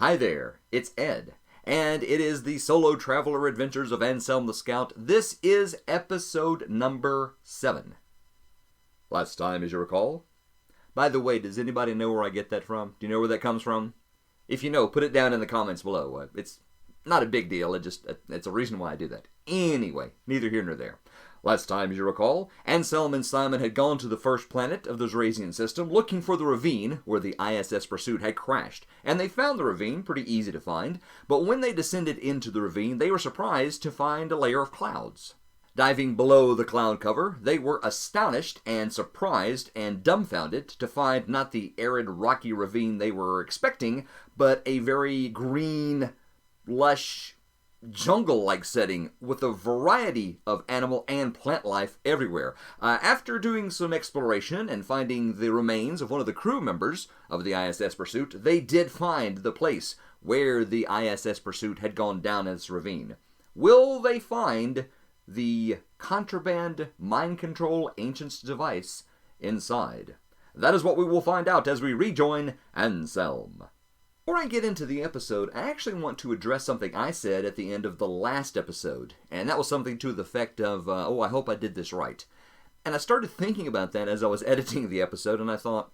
Hi there, it's Ed, and it is the Solo Traveler Adventures of Anselm the Scout. This is episode number 7. Last time, as you recall. By the way, does anybody know where I get that from? Do you know where that comes from? If you know, put it down in the comments below. It's not a big deal, it's a reason why I do that. Anyway, neither here nor there. Last time, as you recall, Anselm and Simon had gone to the first planet of the Zrazian system looking for the ravine where the ISS Pursuit had crashed, and they found the ravine, pretty easy to find, but when they descended into the ravine, they were surprised to find a layer of clouds. Diving below the cloud cover, they were astonished and surprised and dumbfounded to find not the arid, rocky ravine they were expecting, but a very green, lush, jungle-like setting with a variety of animal and plant life everywhere. After doing some exploration and finding the remains of one of the crew members of the ISS Pursuit, they did find the place where the ISS Pursuit had gone down its ravine. Will they find the contraband mind control ancient's device inside? That is what we will find out as we rejoin Anselm. Before I get into the episode, I actually want to address something I said at the end of the last episode, and that was something to the effect of, I hope I did this right. And I started thinking about that as I was editing the episode, and I thought,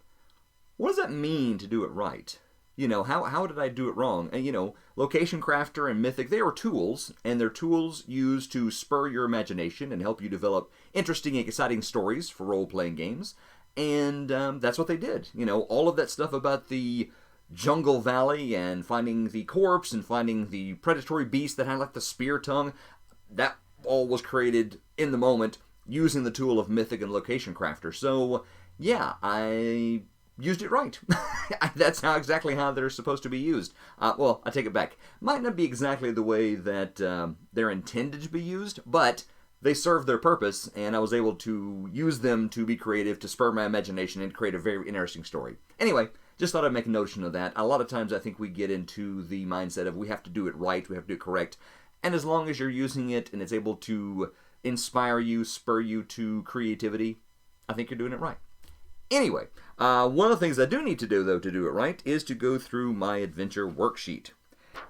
what does that mean to do it right? You know, how did I do it wrong? And, Location Crafter and Mythic, they are tools, and they're tools used to spur your imagination and help you develop interesting and exciting stories for role-playing games, and that's what they did. All of that stuff about the Jungle Valley and finding the corpse and finding the predatory beast that had like the spear tongue, that all was created in the moment using the tool of Mythic and Location Crafter. So yeah, I used it right. That's exactly how they're supposed to be used. Well, I take it back. Might not be exactly the way that they're intended to be used, but they serve their purpose, and I was able to use them to be creative, to spur my imagination, and create a very interesting story. Anyway, just thought I'd make a notion of that. A lot of times I think we get into the mindset of we have to do it right, we have to do it correct, and as long as you're using it and it's able to inspire you, spur you to creativity, I think you're doing it right. Anyway, one of the things I do need to do, though, to do it right, is to go through my adventure worksheet.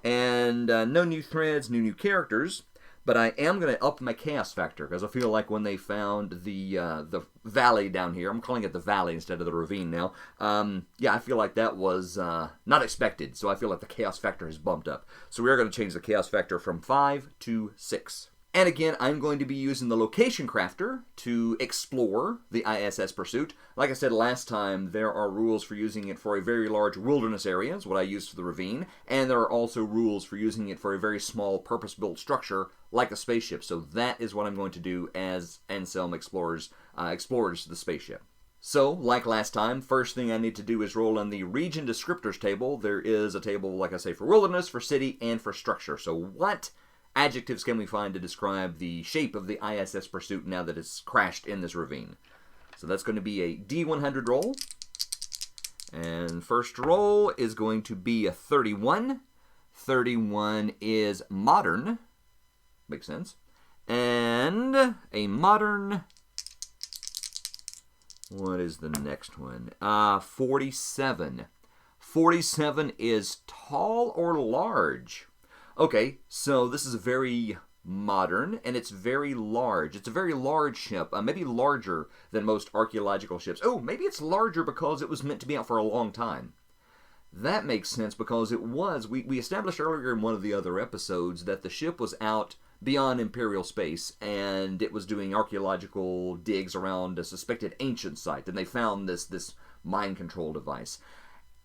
And no new threads, no new characters, but I am going to up my chaos factor, because I feel like when they found the valley down here, I'm calling it the valley instead of the ravine now, I feel like that was not expected, so I feel like the chaos factor has bumped up. So we are going to change the chaos factor from 5 to 6. And again, I'm going to be using the Location Crafter to explore the ISS Pursuit. Like I said last time, there are rules for using it for a very large wilderness area, is what I used for the ravine, and there are also rules for using it for a very small purpose-built structure like a spaceship. So that is what I'm going to do as Anselm explores the spaceship. So, like last time, first thing I need to do is roll on the region descriptors table. There is a table, like I say, for wilderness, for city, and for structure. So what adjectives can we find to describe the shape of the ISS Pursuit now that it's crashed in this ravine? So that's going to be a D100 roll. And first roll is going to be a 31. 31 is modern. Makes sense. And a modern... What is the next one? 47. 47 is tall or large. Okay, so this is very modern, and it's very large. It's a very large ship, maybe larger than most archaeological ships. Oh, maybe it's larger because it was meant to be out for a long time. That makes sense because it was. We established earlier in one of the other episodes that the ship was out beyond Imperial space, and it was doing archaeological digs around a suspected ancient site, and they found this mind control device.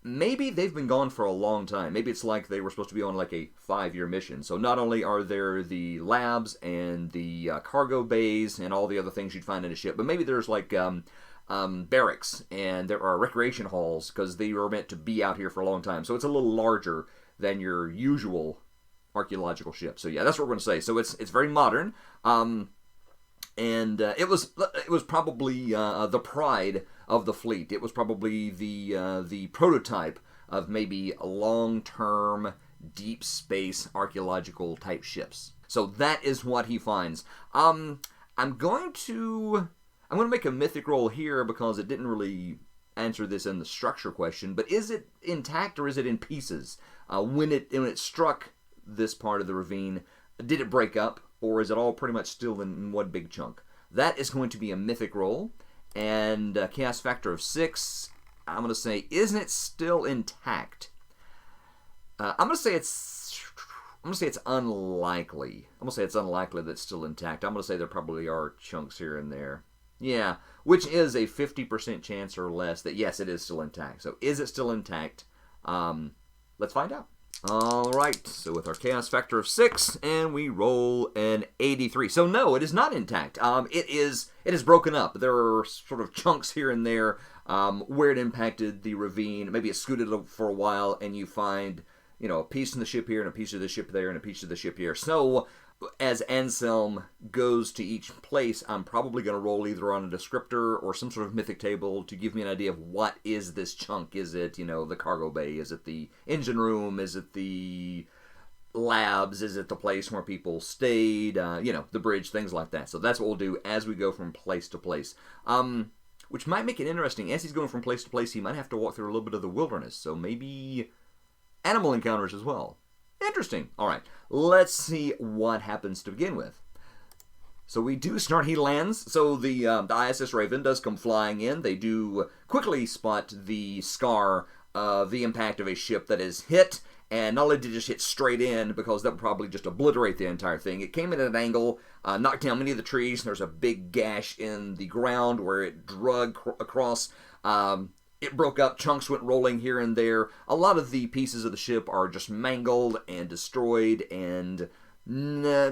Maybe they've been gone for a long time. Maybe it's like they were supposed to be on like a 5-year mission. So not only are there the labs and the cargo bays and all the other things you'd find in a ship, but maybe there's like barracks and there are recreation halls because they were meant to be out here for a long time. So it's a little larger than your usual archaeological ship. So yeah, that's what we're going to say. So it's very modern. And it was probably the pride of the fleet. It was probably the prototype of maybe a long-term deep space archaeological type ships. So that is what he finds. I'm going to make a mythic roll here because it didn't really answer this in the structure question, but is it intact or is it in pieces? When it struck this part of the ravine, did it break up, or is it all pretty much still in one big chunk? That is going to be a mythic roll, and chaos factor of 6. I'm going to say, isn't it still intact? I'm going to say it's unlikely. I'm going to say it's unlikely that it's still intact. I'm going to say there probably are chunks here and there. Yeah, which is a 50% chance or less that, yes, it is still intact. So is it still intact? Let's find out. All right, so with our chaos factor of 6, and we roll an 83. So no, it is not intact. It is broken up. There are sort of chunks here and there where it impacted the ravine. Maybe it scooted for a while, and you find, a piece in the ship here, and a piece of the ship there, and a piece of the ship here. So as Anselm goes to each place, I'm probably going to roll either on a descriptor or some sort of mythic table to give me an idea of what is this chunk. Is it, the cargo bay? Is it the engine room? Is it the labs? Is it the place where people stayed? The bridge, things like that. So that's what we'll do as we go from place to place. Which might make it interesting. As he's going from place to place, he might have to walk through a little bit of the wilderness. So maybe animal encounters as well. Interesting. All right, let's see what happens to begin with. So we do start, he lands. So the ISS Raven does come flying in. They do quickly spot the scar of the impact of a ship that is hit. And not only did it just hit straight in, because that would probably just obliterate the entire thing. It came in at an angle, knocked down many of the trees. There's a big gash in the ground where it drug across. It broke up, chunks went rolling here and there. A lot of the pieces of the ship are just mangled and destroyed, and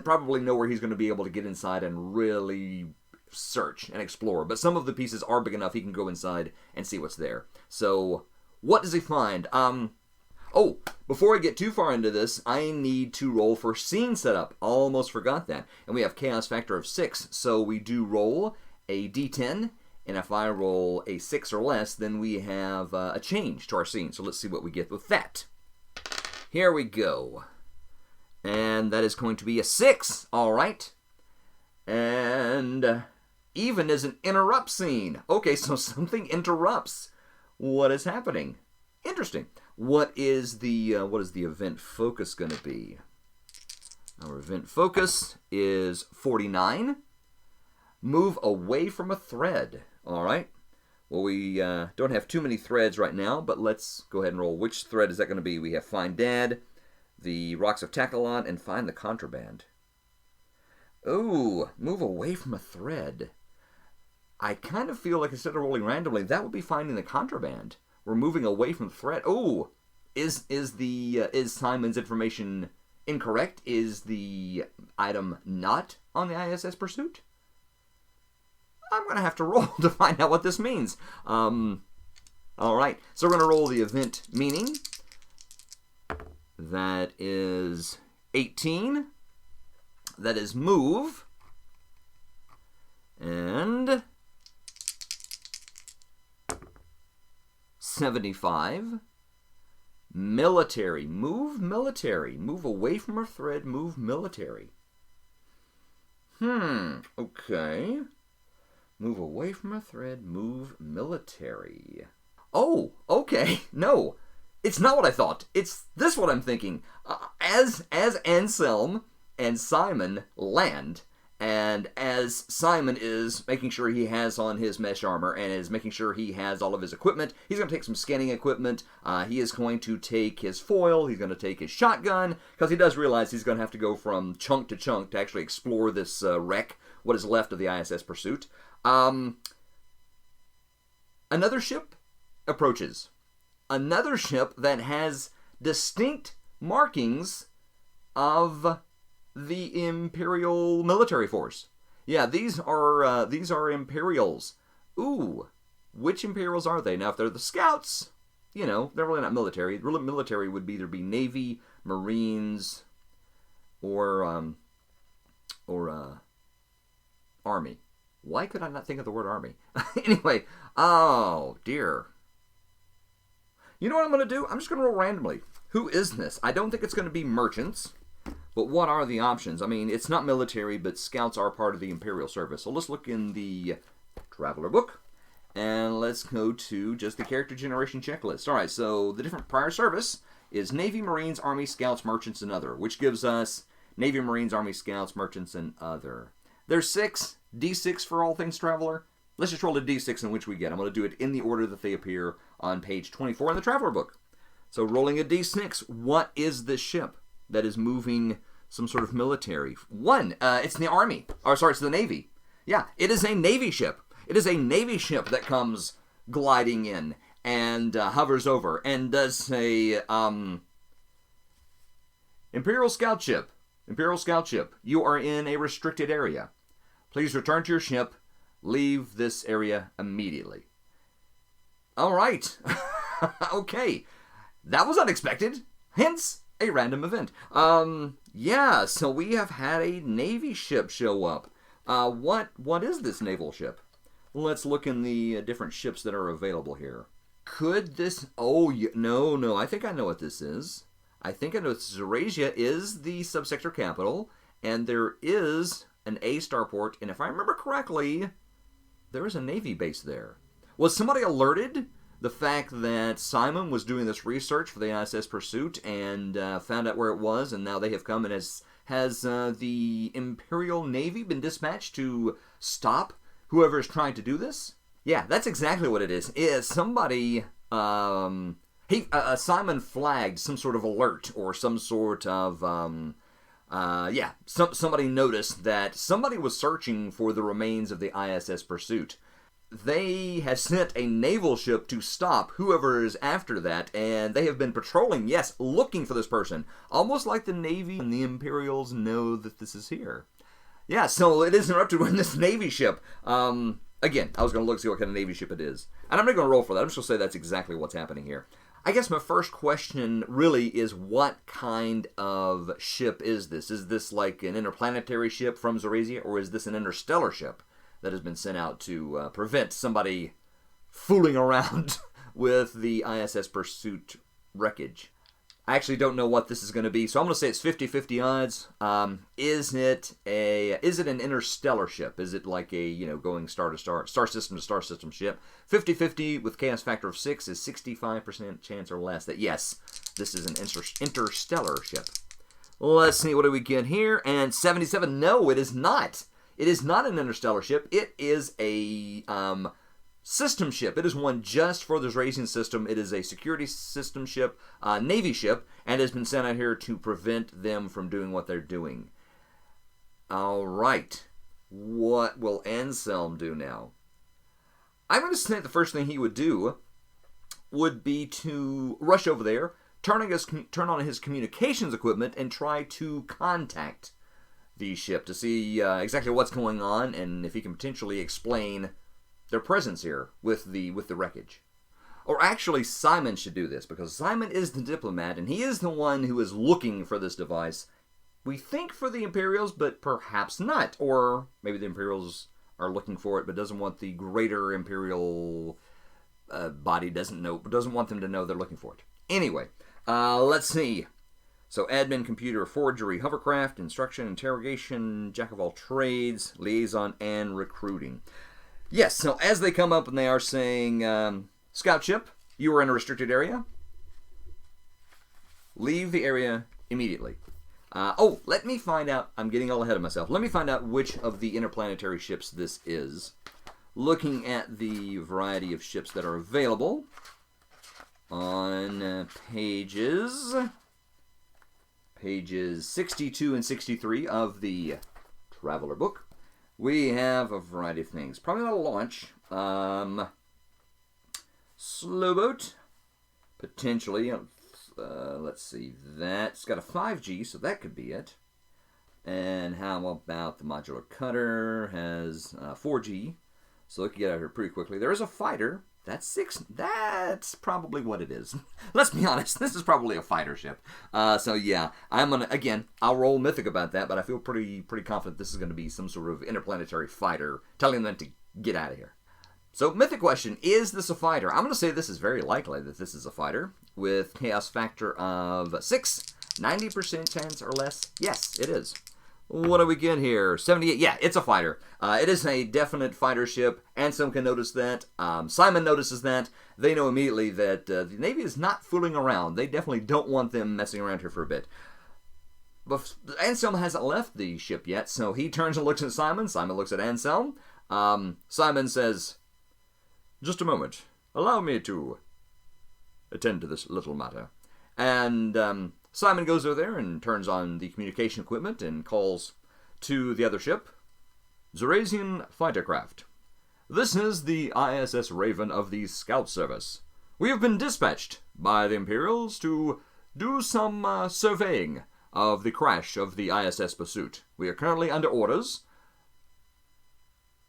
probably nowhere he's going to be able to get inside and really search and explore. But some of the pieces are big enough he can go inside and see what's there. So, what does he find? Before I get too far into this, I need to roll for scene setup. Almost forgot that. And we have chaos factor of 6, so we do roll a d10. And if I roll a 6 or less, then we have a change to our scene. So let's see what we get with that. Here we go. And that is going to be a 6. All right. And even is an interrupt scene. Okay, so something interrupts. What is happening? Interesting. What is the event focus going to be? Our event focus is 49. Move away from a thread. All right. Well, we don't have too many threads right now, but let's go ahead and roll. Which thread is that going to be? We have Find Dad, the Rocks of Takalon, and Find the Contraband. Ooh, move away from a thread. I kind of feel like instead of rolling randomly, that would be finding the contraband. We're moving away from the thread. Ooh, is Simon's information incorrect? Is the item not on the ISS Pursuit? I'm going to have to roll to find out what this means. All right, so we're going to roll the event meaning. That is 18. That is move. And 75. Military. Move military. Move away from a thread. Move military. Okay. Move away from a thread, move military. Oh, okay. No, it's not what I thought. It's this what I'm thinking. As Anselm and Simon land, and as Simon is making sure he has on his mesh armor and is making sure he has all of his equipment, he's going to take some scanning equipment. He is going to take his foil. He's going to take his shotgun, because he does realize he's going to have to go from chunk to chunk to actually explore this wreck, what is left of the ISS Pursuit. Another ship approaches. Another ship that has distinct markings of the Imperial military force. Yeah, these are Imperials. Ooh, which Imperials are they? Now, if they're the Scouts, they're really not military. Really, military would either be Navy, Marines, or Army. Why could I not think of the word army? Anyway, oh dear. You know what I'm going to do? I'm just going to roll randomly. Who is this? I don't think it's going to be merchants, but what are the options? I mean, it's not military, but scouts are part of the Imperial service. So let's look in the Traveler book, And let's go to just the character generation checklist. All right, so the different prior service is Navy, Marines, Army, Scouts, Merchants, and Other, which gives us Navy, Marines, Army, Scouts, Merchants, and Other. There's 6, D6 for all things Traveler. Let's just roll a D6 in which we get. I'm going to do it in the order that they appear on page 24 in the Traveler book. So rolling a D6, what is this ship that is moving some sort of military? 1, it's the Army. Or sorry, it's the Navy. Yeah, it is a Navy ship. It is a Navy ship that comes gliding in and hovers over and does say, Imperial Scout Ship. Imperial Scout Ship, you are in a restricted area. Please return to your ship. Leave this area immediately. All right. Okay. That was unexpected. Hence, a random event. Yeah, so we have had a Navy ship show up. What is this naval ship? Let's look in the different ships that are available here. Could this... Oh, no. I think I know what this is. I think I know Zorasia is the subsector capital, and there is an A starport, and if I remember correctly, there is a Navy base there. Was somebody alerted the fact that Simon was doing this research for the ISS Pursuit and found out where it was, and now they have come, and has the Imperial Navy been dispatched to stop whoever is trying to do this? Yeah, that's exactly what it is. Is somebody... Simon flagged some sort of alert or some sort of, somebody noticed that somebody was searching for the remains of the ISS Pursuit. They have sent a naval ship to stop whoever is after that, and they have been patrolling, yes, looking for this person. Almost like the Navy and the Imperials know that this is here. Yeah, so it is interrupted when this Navy ship, again, I was going to look to see what kind of Navy ship it is. And I'm not going to roll for that. I'm just going to say that's exactly what's happening here. I guess my first question really is, what kind of ship is this? Is this like an interplanetary ship from Zorasia, or is this an interstellar ship that has been sent out to prevent somebody fooling around with the ISS Pursuit wreckage? I actually don't know what this is going to be, so I'm going to say it's 50-50 odds. Is it an interstellar ship? Is it like a, going star system to star system ship? 50-50 with chaos factor of 6 is 65% chance or less that, yes, this is an interstellar ship. Let's see, what do we get here? And 77, no, it is not. It is not an interstellar ship. It is a system ship. It is one just for this racing system. It is a security system ship, Navy ship, and has been sent out here to prevent them from doing what they're doing. All right. What will Anselm do now? I'm going to say the first thing he would do would be to rush over there, turn on his communications equipment, and try to contact the ship to see exactly what's going on and if he can potentially explain their presence here with the wreckage. Or actually, Simon should do this, because Simon is the diplomat, and he is the one who is looking for this device. We think for the Imperials, but perhaps not. Or maybe the Imperials are looking for it, but doesn't want the greater Imperial body, doesn't want them to know they're looking for it. Anyway, let's see. So, admin, computer, forgery, hovercraft, instruction, interrogation, jack of all trades, liaison, and recruiting. Yes, so as they come up and they are saying, Scout ship, you are in a restricted area. Leave the area immediately. Let me find out. I'm getting all ahead of myself. Let me find out which of the interplanetary ships this is. Looking at the variety of ships that are available on pages 62 and 63 of the Traveler book. We have a variety of things. Probably not a launch. Slowboat. Potentially. Let's see. That's got a 5G, so that could be it. And how about the modular cutter? Has 4G, so it can get out here pretty quickly. There is a fighter. That's 6. That's probably what it is. Let's be honest. This is probably a fighter ship. So yeah, I'm gonna, again, I'll roll mythic about that, but I feel pretty confident this is going to be some sort of interplanetary fighter telling them to get out of here. So mythic question: is this a fighter? I'm going to say this is very likely that this is a fighter with chaos factor of 6, 90% chance or less. Yes, it is. What do we get here? 78. Yeah, it's a fighter. It is a definite fighter ship. Anselm can notice that. Simon notices that. They know immediately that the Navy is not fooling around. They definitely don't want them messing around here for a bit. But Anselm hasn't left the ship yet, so he turns and looks at Simon. Simon looks at Anselm. Simon says, "Just a moment. Allow me to attend to this little matter." And Simon goes over there and turns on the communication equipment and calls to the other ship. "Zerasian fighter craft. This is the ISS Raven of the Scout Service. We have been dispatched by the Imperials to do some surveying of the crash of the ISS Pursuit. We are currently under orders.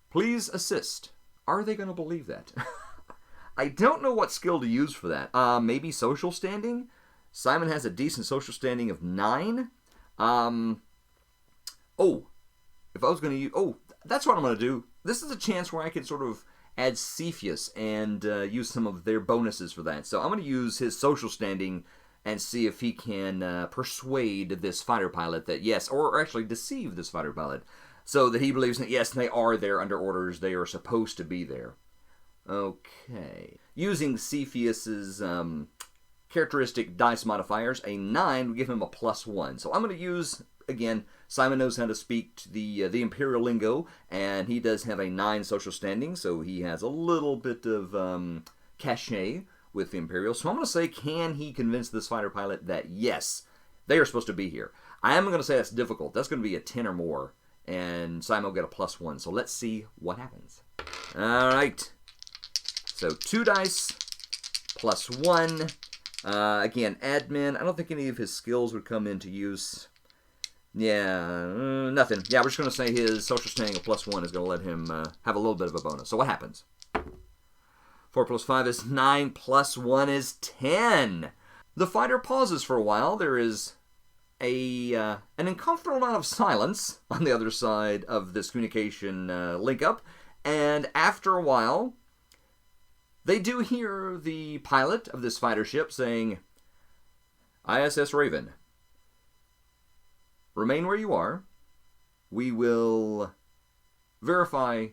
Please assist." Are they going to believe that? I don't know what skill to use for that. Maybe social standing? Simon has a decent social standing of 9. If I was going to use... that's what I'm going to do. This is a chance where I could sort of add Cepheus and use some of their bonuses for that. So I'm going to use his social standing and see if he can persuade this fighter pilot that yes, or actually deceive this fighter pilot, so that he believes that yes, they are there under orders, they are supposed to be there. Okay. Using Cepheus's characteristic dice modifiers, a 9 would give him a +1. So I'm going to use, again, Simon knows how to speak the Imperial lingo, and he does have a 9 social standing, so he has a little bit of cachet with the Imperial. So I'm going to say, can he convince this fighter pilot that, yes, they are supposed to be here? I am going to say that's difficult. That's going to be a 10 or more, and Simon will get a +1. So let's see what happens. All right. So 2 dice, +1. Again, admin. I don't think any of his skills would come into use. Yeah, nothing. Yeah, we're just going to say his social standing of +1 is going to let him have a little bit of a bonus. So what happens? 4 + 5 is 9, +1 is 10. The fighter pauses for a while. There is an uncomfortable amount of silence on the other side of this communication link-up. And after a while, they do hear the pilot of this fighter ship saying, "ISS Raven, remain where you are. We will verify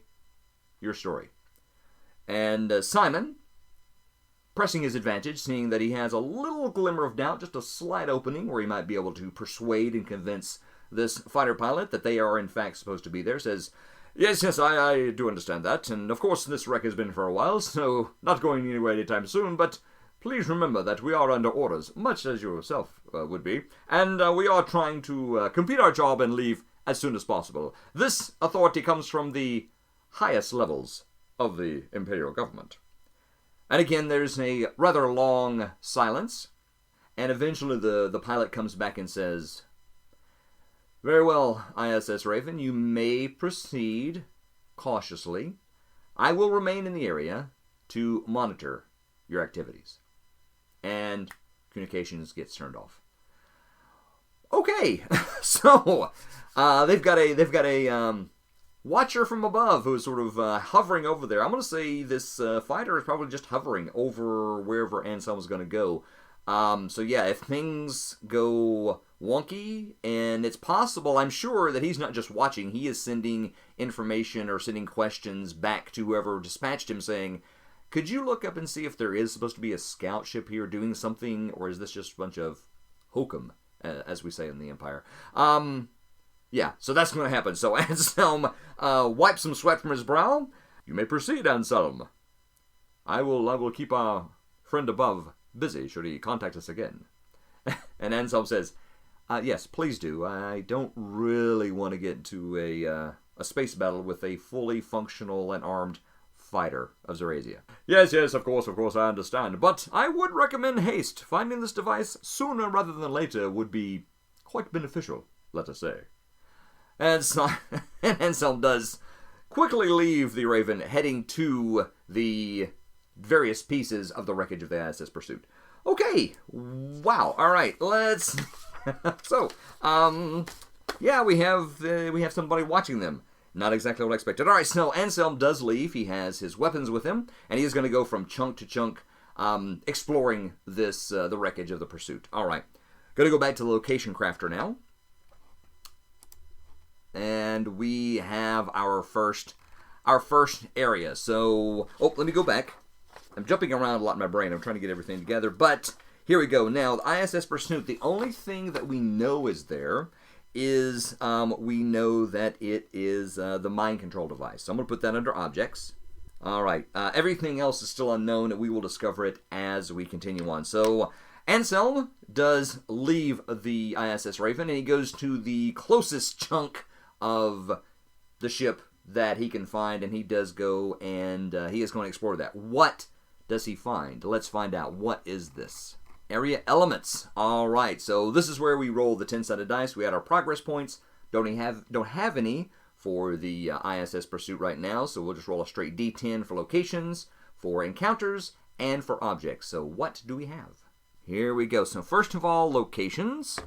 your story." And Simon, pressing his advantage, seeing that he has a little glimmer of doubt, just a slight opening where he might be able to persuade and convince this fighter pilot that they are in fact supposed to be there, says, Yes, I do understand that, and of course this wreck has been for a while, so not going anywhere anytime soon, but please remember that we are under orders, much as yourself would be, and we are trying to complete our job and leave as soon as possible. This authority comes from the highest levels of the Imperial government. And again, there's a rather long silence, and eventually the pilot comes back and says, Very well, ISS Raven, you may proceed cautiously. I will remain in the area to monitor your activities. And communications gets turned off. Okay, so they've got a watcher from above who's sort of hovering over there. I'm going to say this fighter is probably just hovering over wherever Anselm is going to go. So yeah, if things go wonky, and it's possible, I'm sure, that he's not just watching, he is sending information or sending questions back to whoever dispatched him saying, could you look up and see if there is supposed to be a scout ship here doing something, or is this just a bunch of hokum, as we say in the Empire? Yeah, so that's going to happen. So Anselm wipes some sweat from his brow. You may proceed, Anselm. I will keep our friend above busy should he contact us again. And Anselm says, yes, please do. I don't really want to get into a space battle with a fully functional and armed fighter of Zerasia. Yes, of course, I understand. But I would recommend haste. Finding this device sooner rather than later would be quite beneficial, let us say. And Anselm does quickly leave the Raven, heading to the various pieces of the wreckage of the ISS Pursuit. Okay, wow, alright, let's... So, yeah, we have somebody watching them. Not exactly what I expected. Alright, so Anselm does leave. He has his weapons with him, and he is going to go from chunk to chunk, exploring this, the wreckage of the Pursuit. Alright, going to go back to the location crafter now. And we have our first area. So, let me go back. I'm jumping around a lot in my brain. I'm trying to get everything together. But here we go. Now, the ISS Pursuit, the only thing that we know is there is we know that it is the mind control device. So I'm going to put that under objects. All right. Everything else is still unknown, and we will discover it as we continue on. So Anselm does leave the ISS Raven, and he goes to the closest chunk of the ship that he can find, and he does go, and he is going to explore that. What does he find? Let's find out. What is this? Area elements. All right, so this is where we roll the 10-sided dice. We had our progress points. Don't have any for the ISS Pursuit right now, so we'll just roll a straight D10 for locations, for encounters, and for objects. So what do we have? Here we go. So first of all, locations.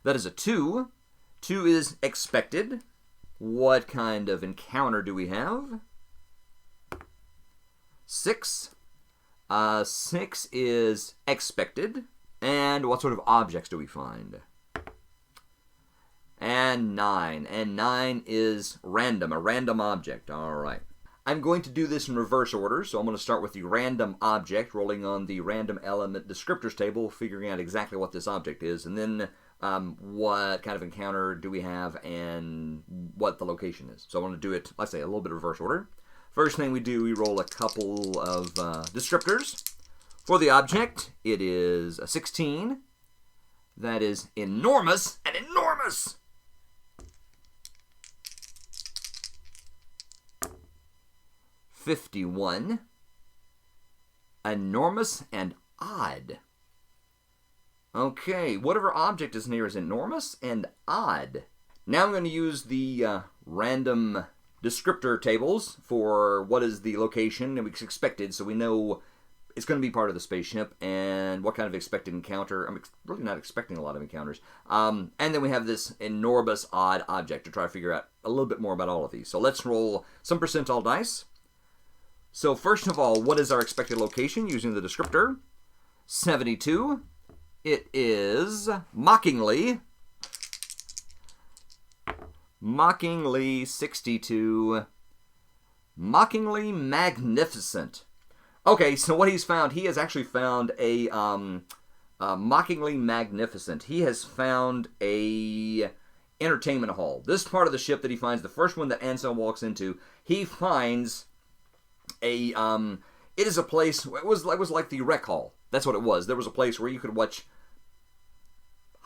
That is a 2. 2 is expected. What kind of encounter do we have? 6. 6 is expected. And what sort of objects do we find? And 9. And 9 is random, a random object. All right. I'm going to do this in reverse order, so I'm going to start with the random object, rolling on the random element descriptors table, figuring out exactly what this object is, and then what kind of encounter do we have and what the location is. So I want to do it, let's say, a little bit of reverse order. First thing we do, we roll a couple of descriptors. For the object, it is a 16. That is enormous and enormous. 51. Enormous and odd. Okay, whatever object is near is enormous and odd. Now I'm going to use the random descriptor tables for what is the location and it's expected, so we know it's going to be part of the spaceship and what kind of expected encounter. I'm really not expecting a lot of encounters. And then we have this enormous odd object to try to figure out a little bit more about all of these. So let's roll some percentile dice. So first of all, what is our expected location using the descriptor? 72. It is mockingly 62. Mockingly magnificent. Okay, so what he's found, he has actually found a mockingly magnificent. He has found a entertainment hall. This part of the ship that he finds, the first one that Anselm walks into, he finds a it is a place. It was like the rec hall. That's what it was. There was a place where you could watch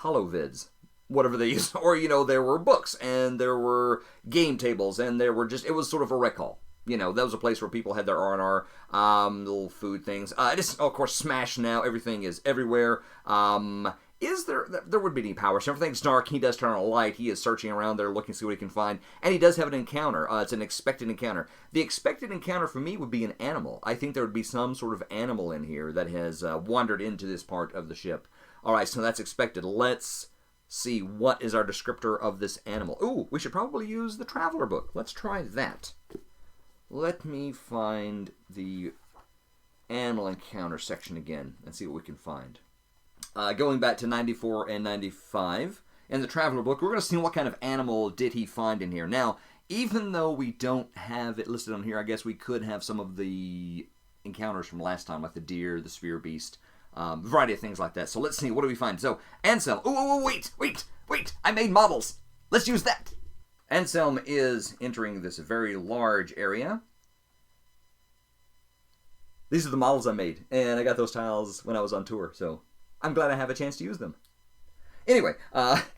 holovids, whatever they used, or there were books and there were game tables and there were it was sort of a rec hall. That was a place where people had their R&R, little food things. It is, of course, smashed now. Everything is everywhere. Is there would be any power, so everything's dark. He does turn on a light. He is searching around there, looking to see what he can find. And he does have an encounter. It's an expected encounter. The expected encounter for me would be an animal. I think there would be some sort of animal in here that has wandered into this part of the ship. All right, so that's expected. Let's see, what is our descriptor of this animal? Ooh, we should probably use the Traveler book. Let's try that. Let me find the animal encounter section again and see what we can find. Going back to 94 and 95, in the Traveler book, we're going to see what kind of animal did he find in here. Now, even though we don't have it listed on here, I guess we could have some of the encounters from last time, like the deer, the sphere beast, a variety of things like that. So let's see, what do we find? So, Anselm, wait, I made models. Let's use that. Anselm is entering this very large area. These are the models I made, and I got those tiles when I was on tour, so I'm glad I have a chance to use them. Anyway,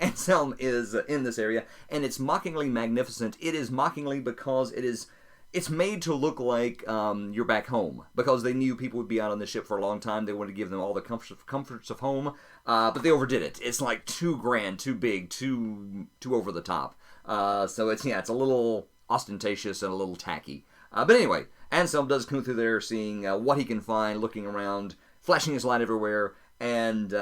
Anselm is in this area, and it's mockingly magnificent. It is mockingly because it's made to look like you're back home, because they knew people would be out on the ship for a long time. They wanted to give them all the comforts of home, but they overdid it. It's like too grand, too big, too over the top. So it's a little ostentatious and a little tacky. But anyway, Anselm does come through there, seeing what he can find, looking around, flashing his light everywhere, and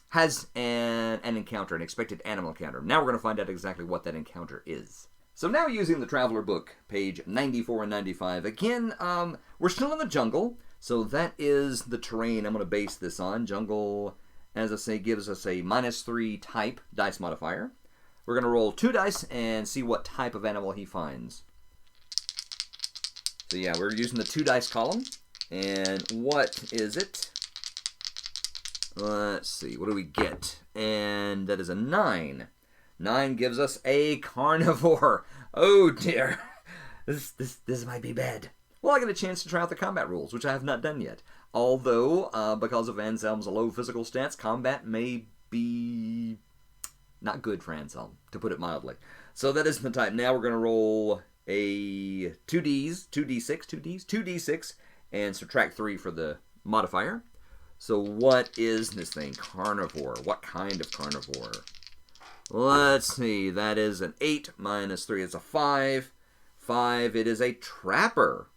has an encounter, an expected animal encounter. Now we're going to find out exactly what that encounter is. So now using the Traveler book, page 94 and 95, again, we're still in the jungle, so that is the terrain I'm going to base this on. Jungle, as I say, gives us a -3 type dice modifier. We're going to roll 2 dice and see what type of animal he finds. So yeah, we're using the 2 dice column. And what is it? Let's see, what do we get? And that is a 9. 9 gives us a carnivore. Oh dear. This might be bad. Well, I get a chance to try out the combat rules, which I have not done yet. Although, because of Anselm's low physical stats, combat may be not good for Anselm, to put it mildly. So that is the type. Now we're going to roll a 2d6, and subtract 3 for the modifier. So what is this thing? Carnivore. What kind of carnivore? Let's see. That is an 8 minus 3. It's a 5. 5. It is a trapper.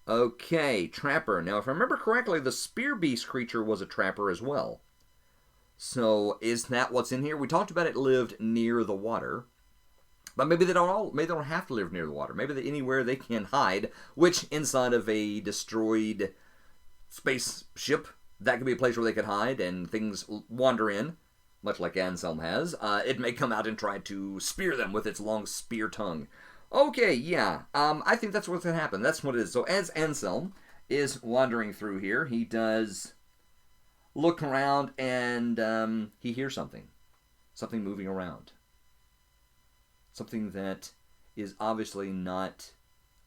Okay, trapper. Now, if I remember correctly, the spear beast creature was a trapper as well. So is that what's in here? We talked about it lived near the water. But maybe they don't have to live near the water. Maybe anywhere they can hide, which inside of a destroyed spaceship, that could be a place where they could hide and things wander in, much like Anselm has. It may come out and try to spear them with its long spear tongue. Okay, yeah, I think that's what's going to happen. That's what it is. So as Anselm is wandering through here, he does look around and he hears something. Something moving around. Something that is obviously not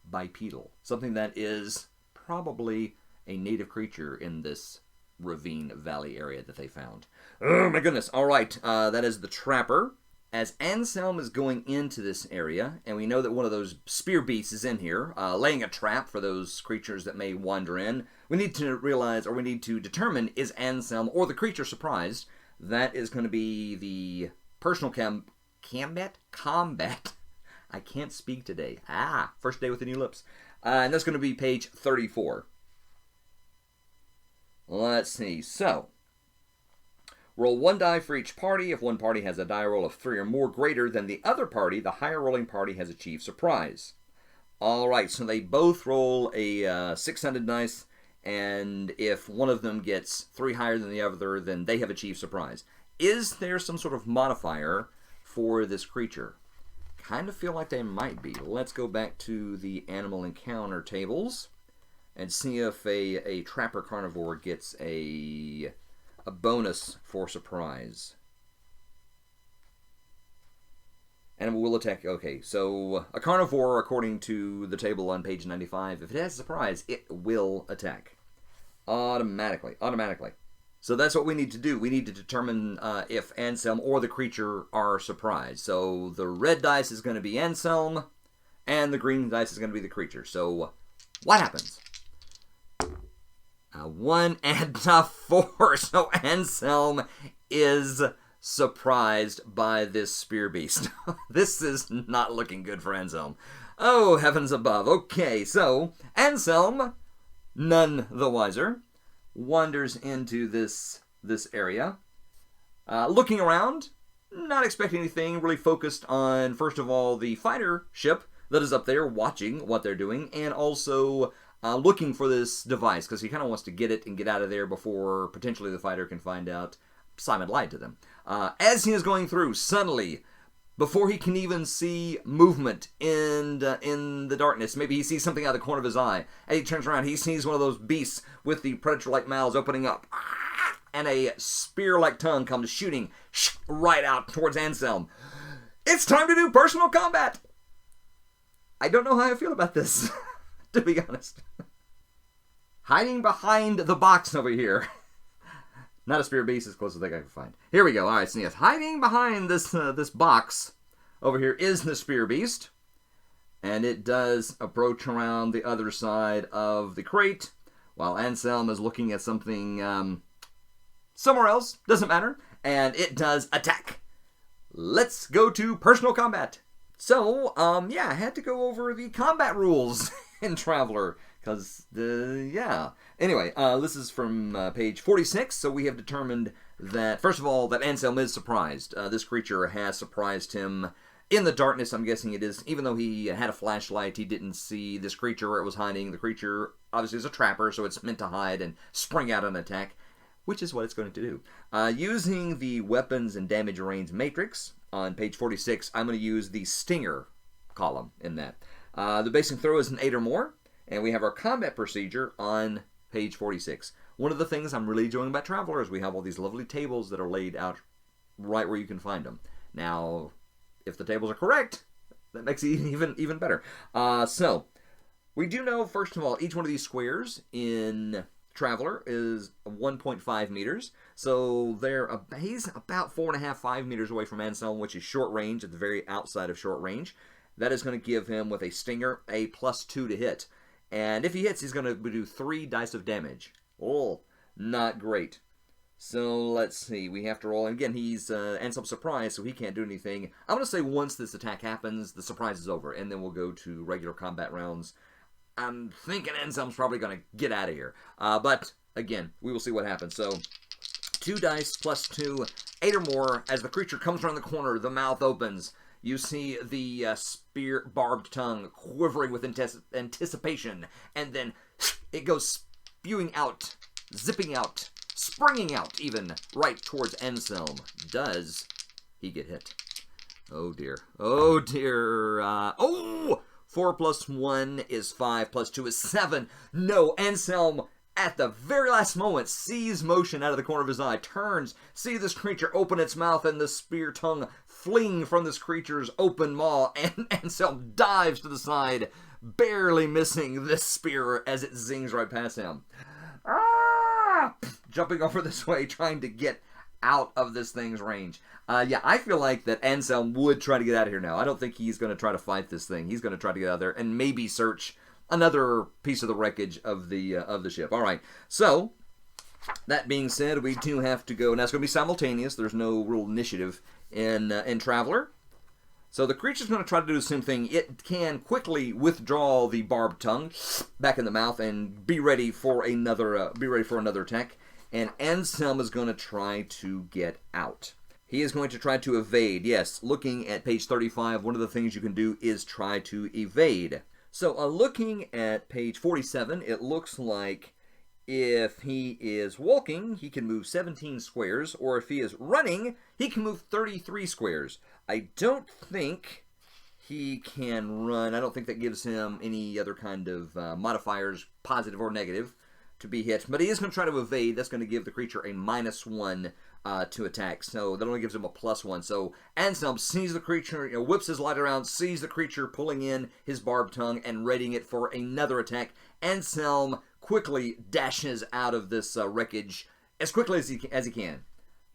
bipedal. Something that is probably a native creature in this ravine valley area that they found. Oh my goodness. All right. That is the trapper. As Anselm is going into this area, and we know that one of those spear beasts is in here, laying a trap for those creatures that may wander in, we need to realize, or we need to determine, is Anselm or the creature surprised? That is going to be the personal combat. I can't speak today. First day with the new lips. And that's going to be page 34. Let's see. So, roll 1 die for each party. If one party has a die roll of 3 or more greater than the other party, the higher rolling party has achieved surprise. Alright, so they both roll a 6-sided dice, and if one of them gets 3 higher than the other, then they have achieved surprise. Is there some sort of modifier for this creature? Kind of feel like they might be. Let's go back to the animal encounter tables and see if a trapper carnivore gets a bonus for surprise. And we'll attack. Okay, so a carnivore, according to the table on page 95, if it has a surprise, it will attack. Automatically. So that's what we need to do. We need to determine if Anselm or the creature are surprised. So the red dice is going to be Anselm, and the green dice is going to be the creature. So what happens? 1 and a 4. So Anselm is surprised by this spear beast. This is not looking good for Anselm. Oh, heavens above. Okay, so Anselm, none the wiser, wanders into this area, looking around, not expecting anything, really focused on, first of all, the fighter ship that is up there, watching what they're doing, and also looking for this device, because he kind of wants to get it and get out of there before potentially the fighter can find out Simon lied to them. As he is going through, suddenly, before he can even see movement in the darkness, maybe he sees something out of the corner of his eye, and he turns around, he sees one of those beasts with the predator-like mouths opening up, and a spear-like tongue comes shooting right out towards Anselm. It's time to do personal combat! I don't know how I feel about this, to be honest. Hiding behind the box over here. Not a spear beast, as close as I can find. Here we go. All right, so yes, hiding behind this box over here is the spear beast, and it does approach around the other side of the crate, while Anselm is looking at something somewhere else. Doesn't matter, and it does attack. Let's go to personal combat. So, yeah, I had to go over the combat rules in Traveler. Because, yeah. Anyway, this is from page 46, so we have determined that, first of all, that Anselm is surprised. This creature has surprised him in the darkness, I'm guessing it is. Even though he had a flashlight, he didn't see this creature where it was hiding. The creature, obviously, is a trapper, so it's meant to hide and spring out an attack. which is what it's going to do. Using the weapons and damage range matrix on page 46, I'm going to use the stinger column in that. The basic throw is an 8 or more, and we have our combat procedure on page 46. One of the things I'm really enjoying about Traveler is we have all these lovely tables that are laid out right where you can find them. Now, if the tables are correct, that makes it even better. So, we do know, first of all, each one of these squares in Traveler is 1.5 meters. So he's about 4.5, 5 meters away from Anselm, which is short range, at the very outside of short range. That is going to give him, with a stinger, a +2 to hit. And if he hits, he's going to do 3 dice of damage. Oh, not great. So let's see. We have to roll. And again, he's Anselm's surprised, so he can't do anything. I'm going to say once this attack happens, the surprise is over, and then we'll go to regular combat rounds. I'm thinking Anselm's probably going to get out of here. But again, we will see what happens. So 2 dice +2, 8 or more. As the creature comes around the corner, the mouth opens. You see the spear barbed tongue quivering with anticipation, and then it goes spewing out, zipping out, springing out even, right towards Anselm. Does he get hit? Oh dear. Oh dear. 4 + 1 is 5, + 2 is 7. No, Anselm, at the very last moment, sees motion out of the corner of his eye, turns, see this creature open its mouth, and the spear tongue fling from this creature's open maw, and Anselm dives to the side, barely missing this spear as it zings right past him. Jumping over this way, trying to get out of this thing's range. Yeah, I feel like that Anselm would try to get out of here now. I don't think he's going to try to fight this thing. He's going to try to get out of there and maybe search another piece of the wreckage of the ship. All right. So that being said, we do have to go. Now it's going to be simultaneous. There's no real initiative in Traveler. So the creature's going to try to do the same thing. It can quickly withdraw the barbed tongue back in the mouth and be ready for another attack. And Anselm is going to try to get out. He is going to try to evade. Yes, looking at page 35, one of the things you can do is try to evade. So looking at page 47, it looks like if he is walking, he can move 17 squares, or if he is running, he can move 33 squares. I don't think he can run. I don't think that gives him any other kind of modifiers, positive or negative, to be hit. But he is going to try to evade. That's going to give the creature a -1 to attack. So that only gives him a +1. So Anselm sees the creature, whips his light around, sees the creature pulling in his barbed tongue and readying it for another attack. Anselm quickly dashes out of this wreckage as quickly as he can.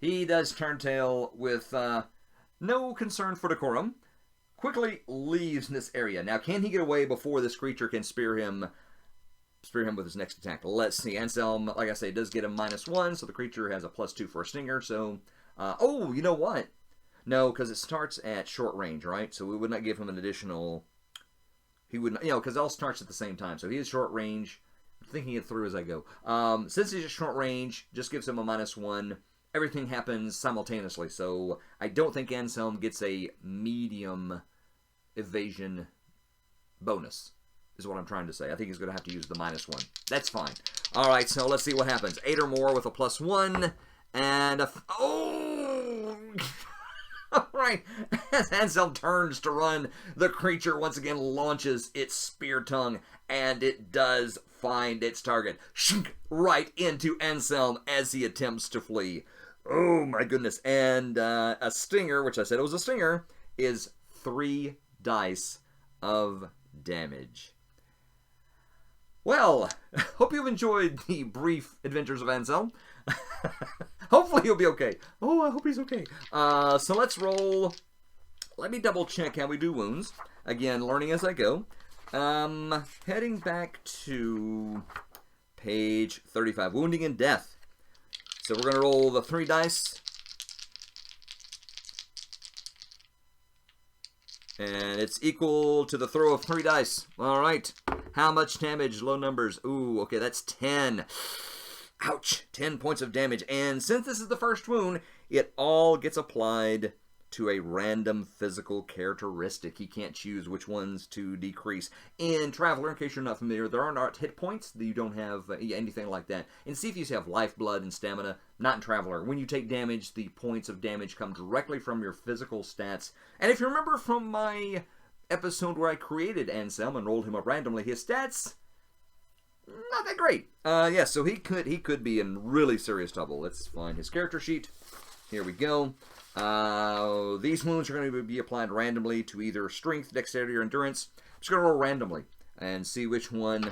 He does turn tail with no concern for decorum. Quickly leaves this area. Now, can he get away before this creature can spear him with his next attack? Let's see. Anselm, like I say, does get a -1, so the creature has a +2 for a stinger. So, oh, you know what? No, because it starts at short range, right? So we would not give him an additional. He would not, because it all starts at the same time. So he is short range. I'm thinking it through as I go. Since he's at short range, just gives him a -1. Everything happens simultaneously. So I don't think Anselm gets a medium evasion bonus, is what I'm trying to say. I think he's going to have to use the -1. That's fine. All right, so let's see what happens. 8 or more with a +1, and oh! All right, as Anselm turns to run, the creature once again launches its spear tongue, and it does find its target. Right into Anselm as he attempts to flee. Oh my goodness. And a stinger, which I said it was a stinger, is 3 dice of damage. Well, hope you've enjoyed the brief adventures of Anselm. Hopefully he'll be okay. Oh, I hope he's okay. So let's roll. Let me double check how we do wounds. Again, learning as I go. Heading back to page 35. Wounding and death. So we're going to roll the 3 dice. And it's equal to the throw of 3 dice. All right. How much damage? Low numbers. Ooh, okay, that's 10. Ouch. 10 points of damage. And since this is the first wound, it all gets applied to a random physical characteristic. He can't choose which ones to decrease. In Traveler, in case you're not familiar, there are not hit points. You don't have anything like that. In Cepheus, you have life, blood, and stamina. Not in Traveler. When you take damage, the points of damage come directly from your physical stats. And if you remember from my episode where I created Anselm and rolled him up randomly, his stats, not that great. Yeah, so he could be in really serious trouble. Let's find his character sheet. Here we go. These wounds are going to be applied randomly to either strength, dexterity, or endurance. I'm just going to roll randomly and see which one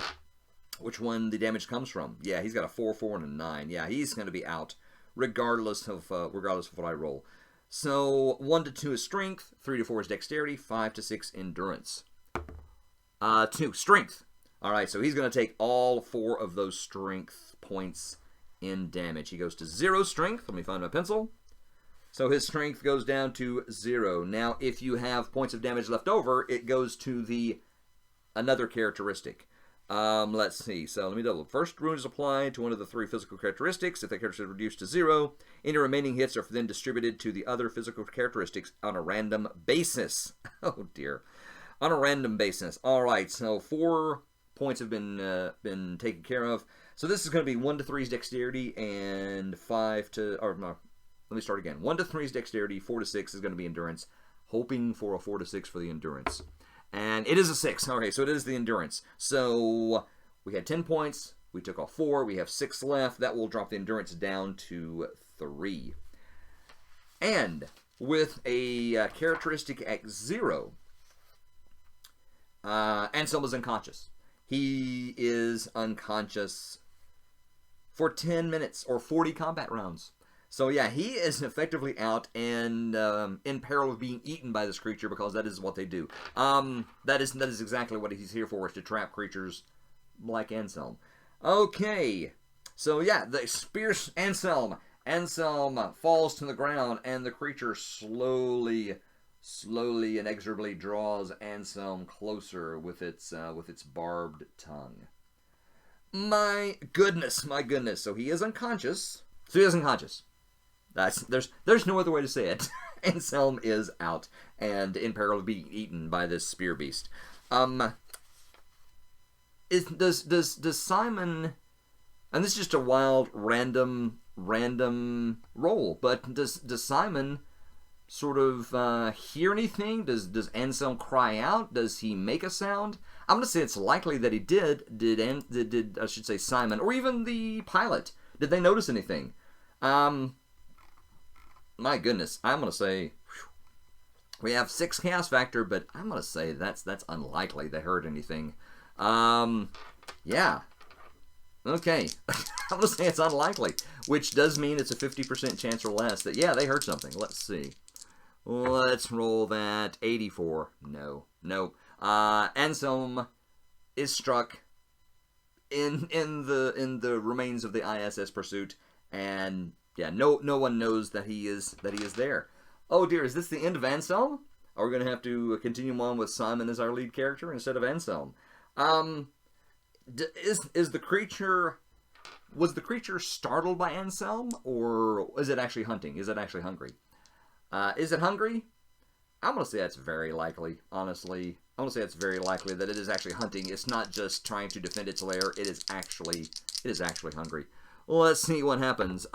the damage comes from. Yeah, he's got a 4, 4, and a 9. Yeah, he's going to be out regardless of what I roll. So 1 to 2 is strength, 3 to 4 is dexterity, 5 to 6 endurance. 2 strength. All right, so he's going to take all 4 of those strength points in damage. He goes to 0 strength. Let me find my pencil. So his strength goes down to 0. Now, if you have points of damage left over, it goes to another characteristic. Let's see. So let me double. First wound is applied to one of the 3 physical characteristics. If that characteristic is reduced to 0, any remaining hits are then distributed to the other physical characteristics on a random basis. Oh dear. On a random basis. All right. So 4 points have been taken care of. So this is going to be 1 to 3's dexterity and 5 to, or no, let me start again. 1 to 3's dexterity, 4 to 6 is going to be endurance. Hoping for a 4 to 6 for the endurance. And it is a 6. Okay, so it is the endurance. So we had 10 points. We took off 4. We have 6 left. That will drop the endurance down to 3. And with a characteristic at 0, Anselm is unconscious. He is unconscious for 10 minutes or 40 combat rounds. So yeah, he is effectively out and in peril of being eaten by this creature because that is what they do. That is exactly what he's here for, is to trap creatures like Anselm. Okay, so yeah, the spears Anselm. Anselm falls to the ground and the creature slowly, inexorably draws Anselm closer with its barbed tongue. My goodness. So he is unconscious. There's no other way to say it. Anselm is out and in peril of being eaten by this spear beast. Does Simon, and this is just a wild random roll, but does Simon sort of hear anything? Does Anselm cry out? Does he make a sound? I'm going to say it's likely that he did I should say Simon, or even the pilot. Did they notice anything? My goodness, I'm going to say we have 6 chaos factor, but I'm going to say that's unlikely they heard anything. Yeah. Okay. I'm going to say it's unlikely, which does mean it's a 50% chance or less that, yeah, they heard something. Let's see. Let's roll that. 84. No. Anselm is struck in the remains of the ISS Pursuit, and yeah, no one knows that he is there. Oh dear, is this the end of Anselm? Are we going to have to continue on with Simon as our lead character instead of Anselm? Is the creature, was the creature startled by Anselm, or is it actually hunting? Is it actually hungry? Is it hungry? I'm going to say that's very likely, honestly. I'm going to say it's very likely that it is actually hunting. It's not just trying to defend its lair. It is actually hungry. Let's see what happens.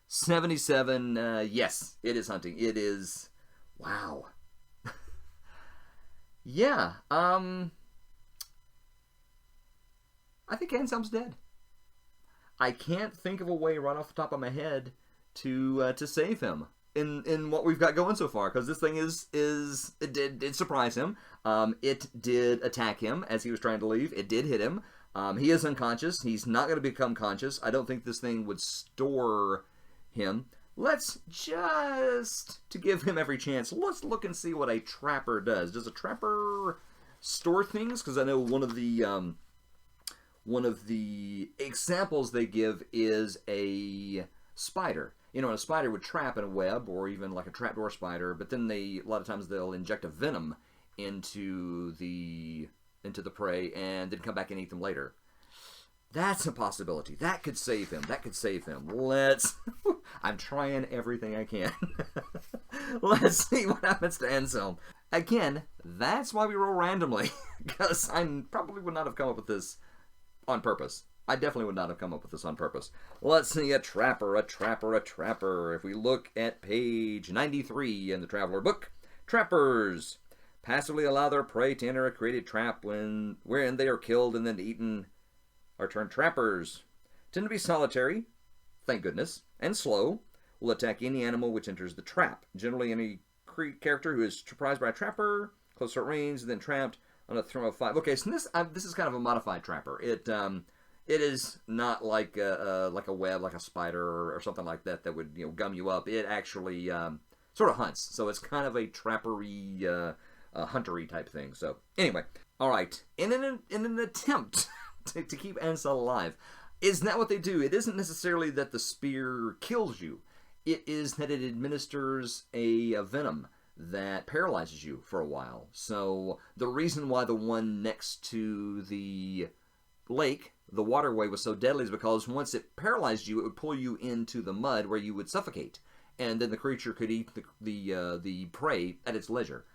77, yes, it is hunting. It is, wow. Yeah, I think Anselm's dead. I can't think of a way right off the top of my head to save him in what we've got going so far, because this thing it did surprise him. It did attack him as he was trying to leave. It did hit him. He is unconscious. He's not going to become conscious. I don't think this thing would store him. Let's just, to give him every chance, let's look and see what a trapper does. Does a trapper store things? Because I know one of the examples they give is a spider. You know, a spider would trap in a web, or even like a trapdoor spider, but then a lot of times they'll inject a venom into the prey and then come back and eat them later. That's a possibility. That could save him. Let's... I'm trying everything I can. Let's see what happens to Anselm. Again, that's why we roll randomly, because I probably would not have come up with this on purpose. I definitely would not have come up with this on purpose. Let's see, a trapper. If we look at page 93 in the Traveler book, trappers passively allow their prey to enter a created trap wherein they are killed and then eaten, are termed trappers. Tend to be solitary, thank goodness, and slow. Will attack any animal which enters the trap. Generally, any character who is surprised by a trapper, close to range, and then trapped on a throw of 5. Okay, so this is kind of a modified trapper. It is not like a web, like a spider or something like that would gum you up. It actually sort of hunts, so it's kind of a trappery, huntery type thing. So anyway, all right. In an attempt to keep Anselm alive, isn't that what they do? It isn't necessarily that the spear kills you. It is that it administers a venom that paralyzes you for a while. So the reason why the one next to the lake, the waterway, was so deadly is because once it paralyzed you, it would pull you into the mud where you would suffocate, and then the creature could eat the prey at its leisure.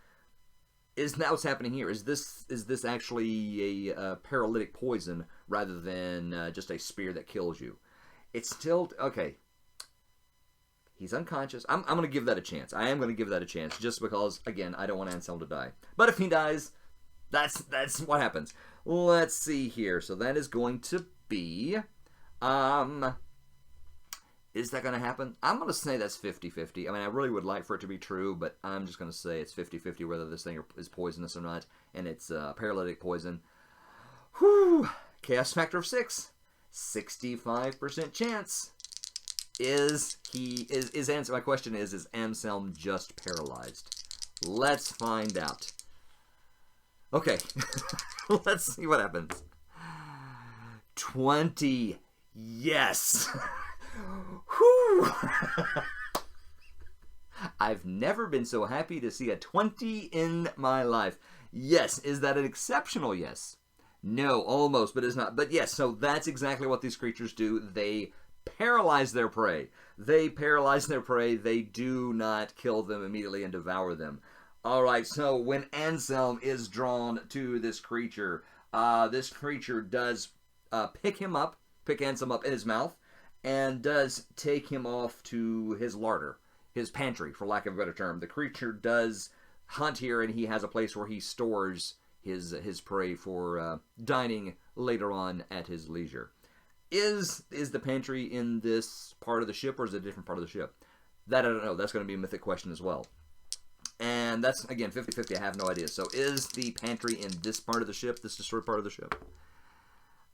Isn't that what's happening here? Is this actually a paralytic poison rather than just a spear that kills you? It's still okay. He's unconscious. I'm going to give that a chance. I am going to give that a chance just because, again, I don't want Anselm to die. But if he dies, that's what happens. Let's see here. So that is going to be... is that going to happen? I'm going to say that's 50-50. I mean, I really would like for it to be true, but I'm just going to say it's 50-50 whether this thing is poisonous or not, and it's paralytic poison. Whew! Chaos factor of 6. 65% chance. My question is Anselm just paralyzed? Let's find out. Okay. Let's see what happens. 20. Yes. Whew. I've never been so happy to see a 20 in my life. Yes. Is that an exceptional yes? No, almost, but it's not. But yes, so that's exactly what these creatures do. They paralyze their prey. They do not kill them immediately and devour them. Alright, so when Anselm is drawn to this creature does pick Anselm up in his mouth, and does take him off to his larder, his pantry, for lack of a better term. The creature does hunt here, and he has a place where he stores his prey for dining later on at his leisure. Is the pantry in this part of the ship, or is it a different part of the ship? That I don't know. That's going to be a mythic question as well. And that's, again, 50-50. I have no idea. So is the pantry in this part of the ship, this destroyed part of the ship?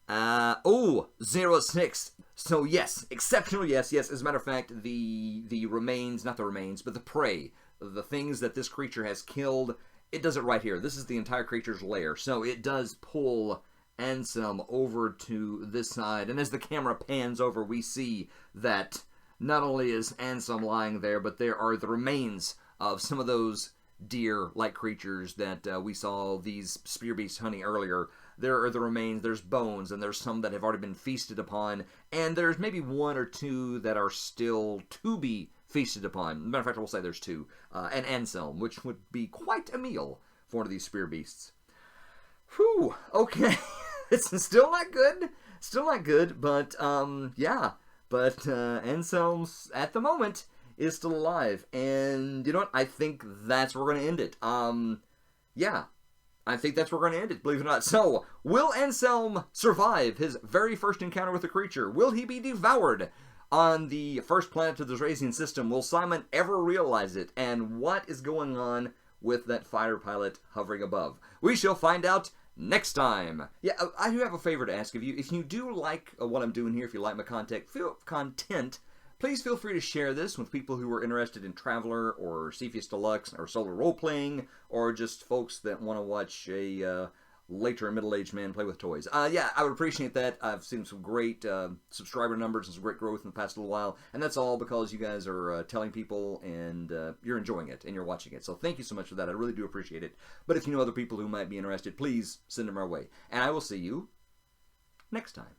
0-6. So yes, exceptional yes. As a matter of fact, the remains, not the remains, but the prey, the things that this creature has killed, it does it right here. This is the entire creature's lair. So it does pull Anselm over to this side, and as the camera pans over, we see that not only is Anselm lying there, but there are the remains of some of those deer-like creatures that we saw these spear beasts hunting earlier. There are the remains, there's bones, and there's some that have already been feasted upon, and there's maybe one or two that are still to be feasted upon. Matter of fact, I will say there's 2. And Anselm, which would be quite a meal for one of these spear beasts. Whew, okay. It's still not good, but, yeah. But Anselm, at the moment, is still alive. And, you know what? I think that's where we're going to end it. Yeah. I think that's where we're going to end it, believe it or not. So, will Anselm survive his very first encounter with the creature? Will he be devoured on the first planet of the Drazian system? Will Simon ever realize it? And what is going on with that fighter pilot hovering above? We shall find out next time. Yeah, I do have a favor to ask of you. If you do like what I'm doing here, if you like my content, please feel free to share this with people who are interested in Traveler or Cepheus Deluxe or solo role-playing, or just folks that want to watch a later middle-aged man play with toys. Yeah, I would appreciate that. I've seen some great subscriber numbers and some great growth in the past little while, and that's all because you guys are telling people, and you're enjoying it, and you're watching it. So thank you so much for that. I really do appreciate it. But if you know other people who might be interested, please send them our way. And I will see you next time.